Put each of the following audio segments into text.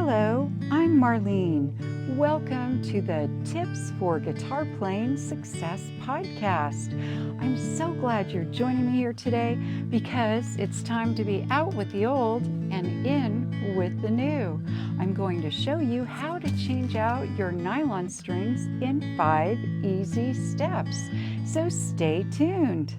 Hello, I'm Marlene. Welcome to the Tips for Guitar Playing Success podcast. I'm so glad you're joining me here today because it's time to be out with the old and in with the new. I'm going to show you how to change out your nylon strings in 5 easy steps. So stay tuned.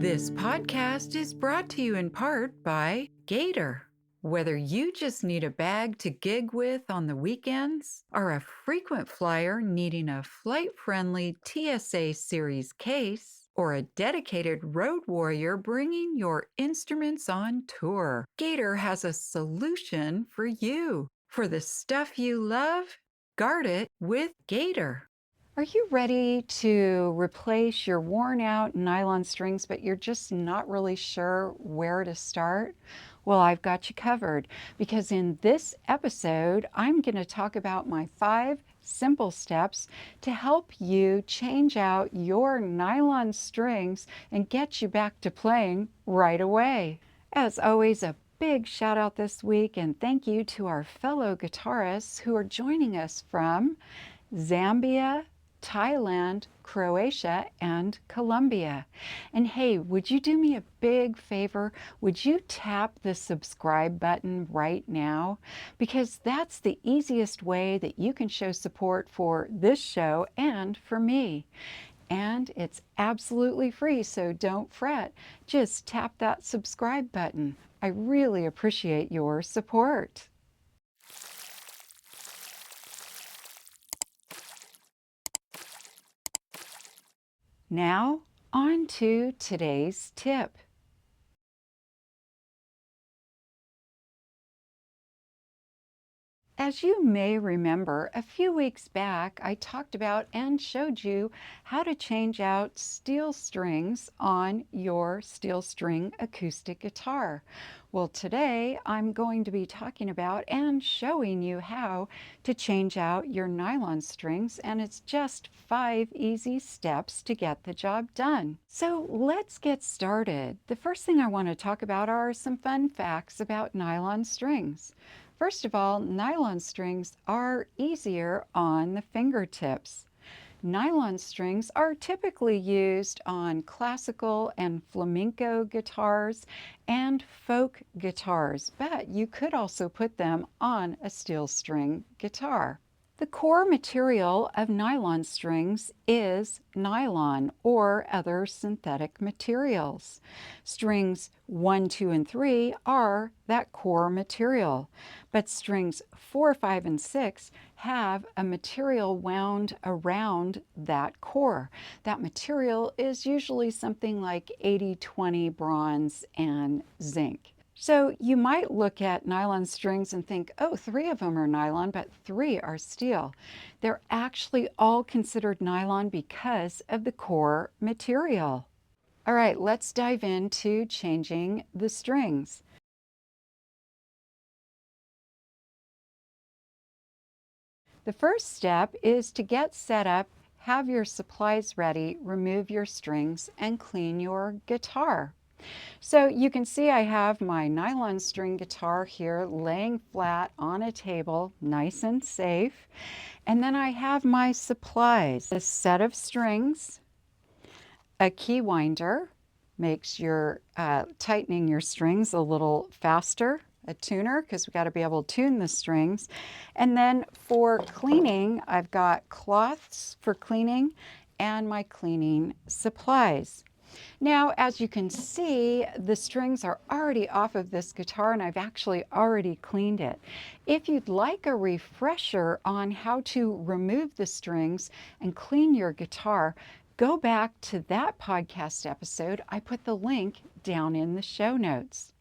This podcast is brought to you in part by Gator. Whether you just need a bag to gig with on the weekends, are a frequent flyer needing a flight-friendly TSA series case, or a dedicated road warrior bringing your instruments on tour, Gator has a solution for you. For the stuff you love, guard it with Gator. Are you ready to replace your worn-out nylon strings, but you're just not really sure where to start? Well, I've got you covered because in this episode, I'm going to talk about my 5 simple steps to help you change out your nylon strings and get you back to playing right away. As always, a big shout out this week and thank you to our fellow guitarists who are joining us from Zambia, Thailand, Croatia, and Colombia. And hey, would you do me a big favor? Would you tap the subscribe button right now? Because that's the easiest way that you can show support for this show and for me. And it's absolutely free, so don't fret. Just tap that subscribe button. I really appreciate your support. Now, on to today's tip. As you may remember, a few weeks back, I talked about and showed you how to change out steel strings on your steel string acoustic guitar. Well, today I'm going to be talking about and showing you how to change out your nylon strings, and it's just 5 easy steps to get the job done. So let's get started. The first thing I want to talk about are some fun facts about nylon strings. First of all, nylon strings are easier on the fingertips. Nylon strings are typically used on classical and flamenco guitars and folk guitars, but you could also put them on a steel string guitar. The core material of nylon strings is nylon or other synthetic materials. Strings 1, 2, and 3 are that core material, but strings 4, 5, and 6 have a material wound around that core. That material is usually something like 80-20 bronze and zinc. So you might look at nylon strings and think, oh, 3 of them are nylon, but 3 are steel. They're actually all considered nylon because of the core material. All right, let's dive into changing the strings. The first step is to get set up, have your supplies ready, remove your strings, and clean your guitar. So you can see I have my nylon string guitar here laying flat on a table, nice and safe. And then I have my supplies, a set of strings, a key winder, makes your tightening your strings a little faster, a tuner, because we've got to be able to tune the strings. And then for cleaning, I've got cloths for cleaning and my cleaning supplies. Now, as you can see, the strings are already off of this guitar and I've actually already cleaned it. If you'd like a refresher on how to remove the strings and clean your guitar, go back to that podcast episode. I put the link down in the show notes.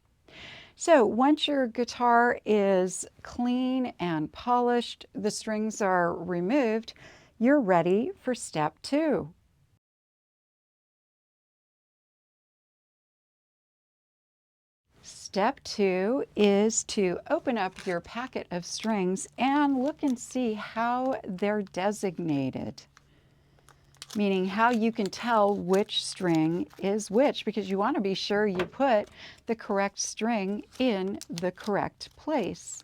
So once your guitar is clean and polished, the strings are removed, you're ready for step 2. Step 2 is to open up your packet of strings and look and see how they're designated, meaning how you can tell which string is which, because you want to be sure you put the correct string in the correct place.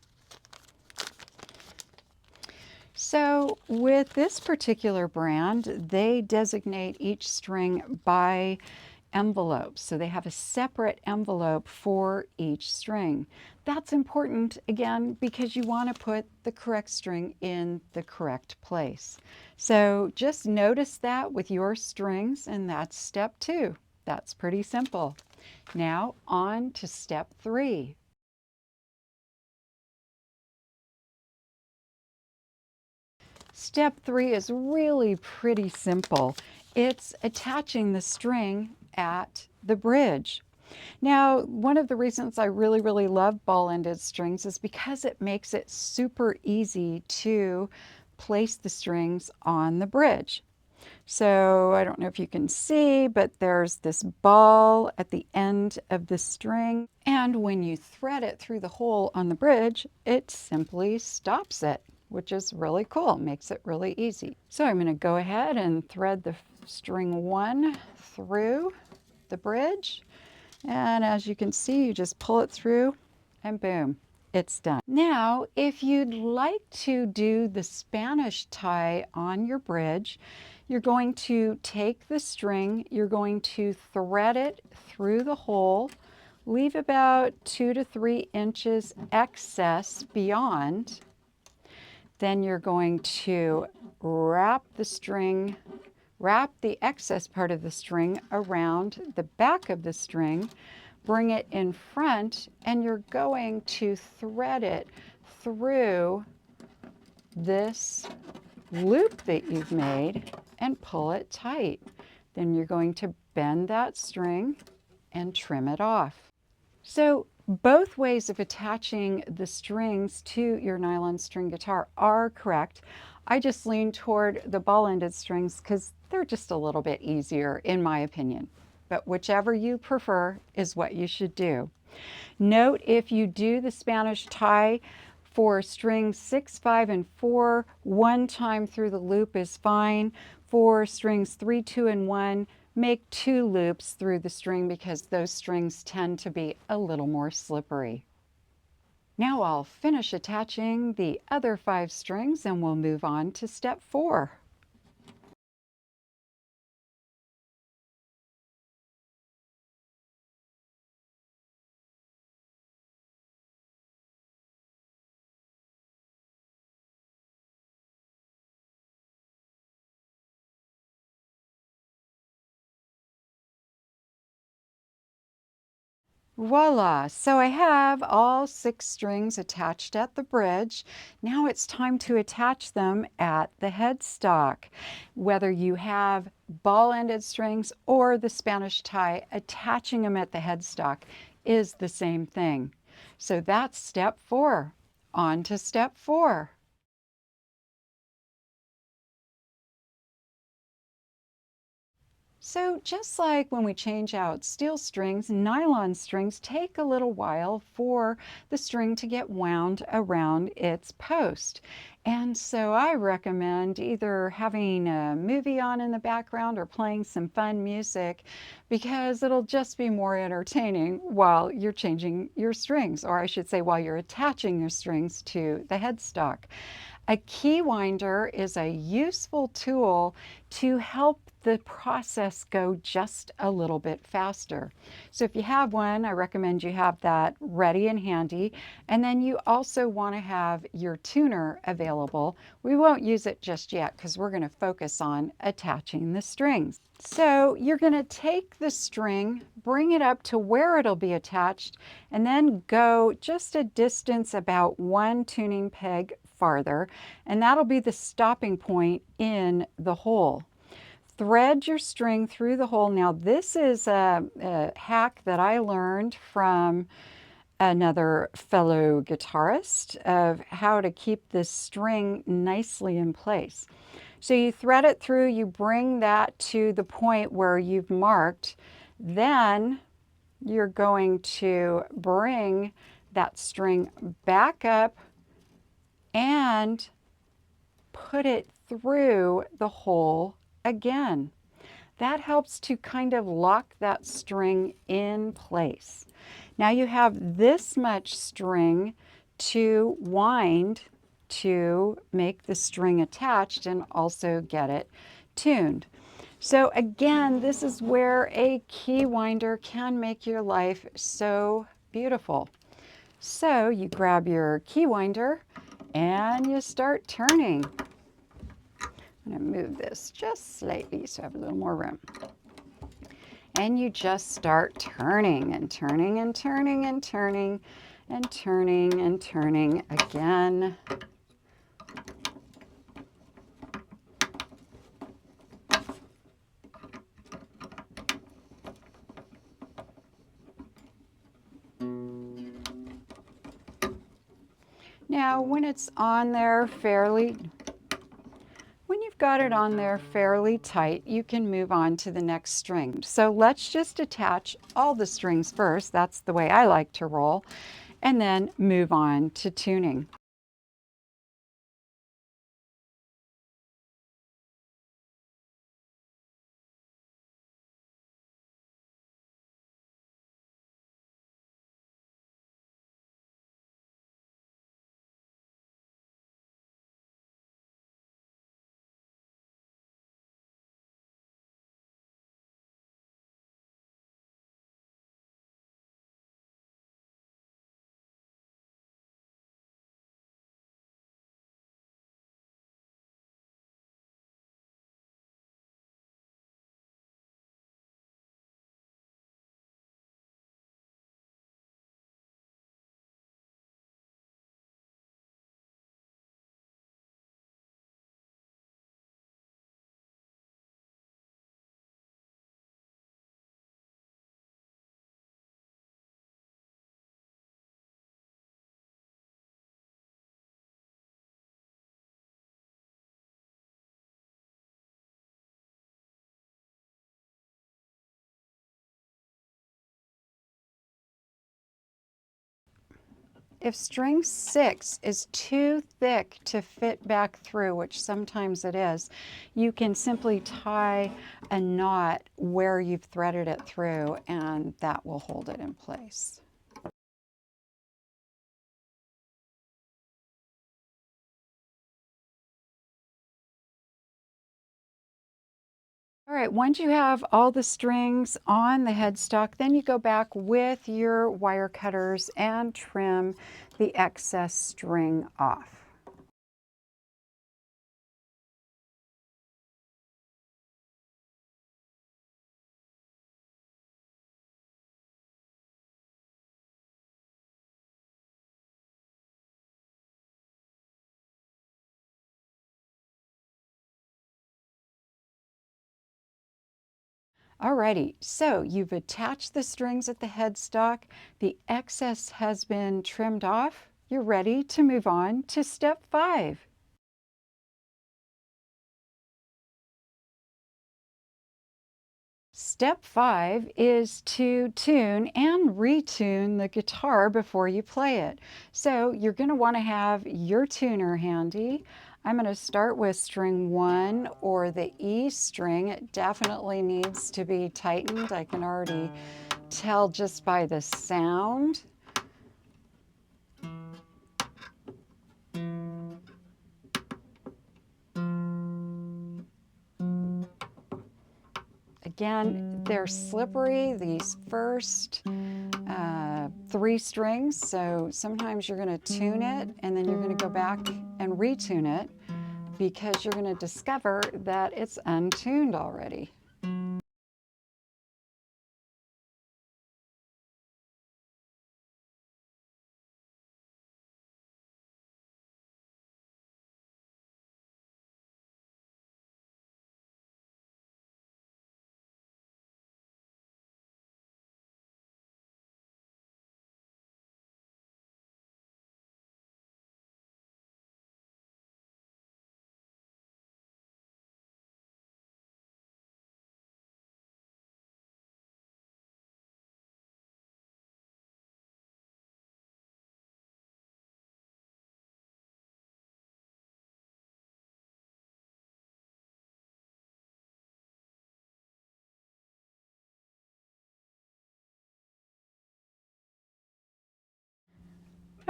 So with this particular brand, they designate each string by envelopes. So they have a separate envelope for each string. That's important, again, because you want to put the correct string in the correct place. So just notice that with your strings, and that's step 2. That's pretty simple. Now on to step 3. Step 3 is really pretty simple. It's attaching the string at the bridge. Now, one of the reasons I really love ball-ended strings is because it makes it super easy to place the strings on the bridge. So I don't know if you can see, but there's this ball at the end of the string. And when you thread it through the hole on the bridge, it simply stops it, which is really cool. Makes it really easy. So I'm going to go ahead and thread the string 1 through the bridge. And as you can see, you just pull it through and boom, it's done. Now, if you'd like to do the Spanish tie on your bridge, you're going to take the string, you're going to thread it through the hole, leave about 2 to 3 inches excess beyond. Then you're going to wrap the excess part of the string around the back of the string, bring it in front, and you're going to thread it through this loop that you've made and pull it tight. Then you're going to bend that string and trim it off. So both ways of attaching the strings to your nylon string guitar are correct. I just lean toward the ball-ended strings because they're just a little bit easier in my opinion. But whichever you prefer is what you should do. Note, if you do the Spanish tie for strings 6, 5, and 4, one time through the loop is fine. For strings 3, 2, and 1, make 2 loops through the string because those strings tend to be a little more slippery. Now I'll finish attaching the other 5 strings and we'll move on to step 4. Voila! So I have all 6 strings attached at the bridge. Now it's time to attach them at the headstock. Whether you have ball-ended strings or the Spanish tie, attaching them at the headstock is the same thing. So that's step 4. On to step 4. So just like when we change out steel strings, nylon strings take a little while for the string to get wound around its post. And so I recommend either having a movie on in the background or playing some fun music because it'll just be more entertaining while you're changing your strings, or I should say while you're attaching your strings to the headstock. A key winder is a useful tool to help the process go just a little bit faster. So if you have one, I recommend you have that ready and handy. And then you also want to have your tuner available. We won't use it just yet because we're going to focus on attaching the strings. So you're going to take the string, bring it up to where it'll be attached, and then go just a distance about 1 tuning peg farther, and that'll be the stopping point in the hole. Thread your string through the hole. Now this is a hack that I learned from another fellow guitarist of how to keep this string nicely in place. So you thread it through, you bring that to the point where you've marked, then you're going to bring that string back up and put it through the hole again. That helps to kind of lock that string in place. Now you have this much string to wind to make the string attached and also get it tuned. So again, this is where a key winder can make your life so beautiful. So you grab your key winder and you start turning. I'm going to move this just slightly so I have a little more room. And you just start turning and turning and turning and turning and turning and turning again. Now, when you've got it on there fairly tight, you can move on to the next string. So let's just attach all the strings first. That's the way I like to roll, and then move on to tuning. If string 6 is too thick to fit back through, which sometimes it is, you can simply tie a knot where you've threaded it through, and that will hold it in place. All right, once you have all the strings on the headstock, then you go back with your wire cutters and trim the excess string off. Alrighty, so you've attached the strings at the headstock, the excess has been trimmed off, you're ready to move on to step 5. Step 5 is to tune and retune the guitar before you play it. So you're going to want to have your tuner handy. I'm going to start with string 1 or the E string. It definitely needs to be tightened. I can already tell just by the sound. Again, they're slippery, these first 3 strings, so sometimes you're going to tune it and then you're going to go back and retune it because you're going to discover that it's untuned already.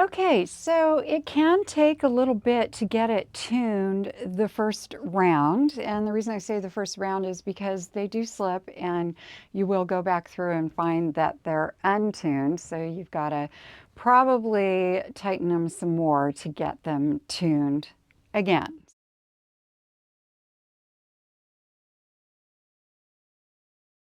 Okay, so it can take a little bit to get it tuned the first round. And the reason I say the first round is because they do slip and you will go back through and find that they're untuned. So you've got to probably tighten them some more to get them tuned again.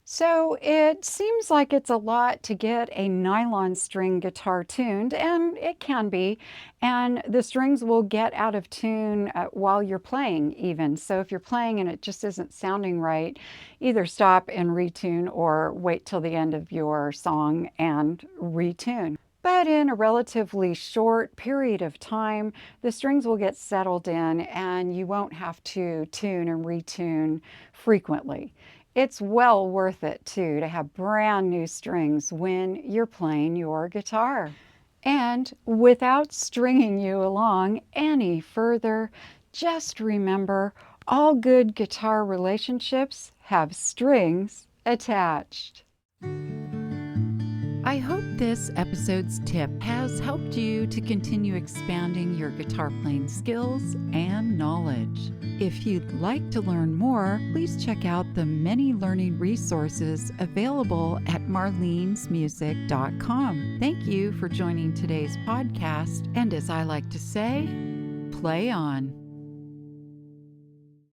So it seems like it's a lot to get a nylon string guitar tuned, and it can be. And the strings will get out of tune while you're playing, even. So if you're playing and it just isn't sounding right, either stop and retune or wait till the end of your song and retune. But in a relatively short period of time, the strings will get settled in and you won't have to tune and retune frequently. It's well worth it too to have brand new strings when you're playing your guitar. And without stringing you along any further, just remember all good guitar relationships have strings attached. I hope this episode's tip has helped you to continue expanding your guitar playing skills and knowledge. If you'd like to learn more, please check out the many learning resources available at marlenesmusic.com. Thank you for joining today's podcast, and as I like to say, play on.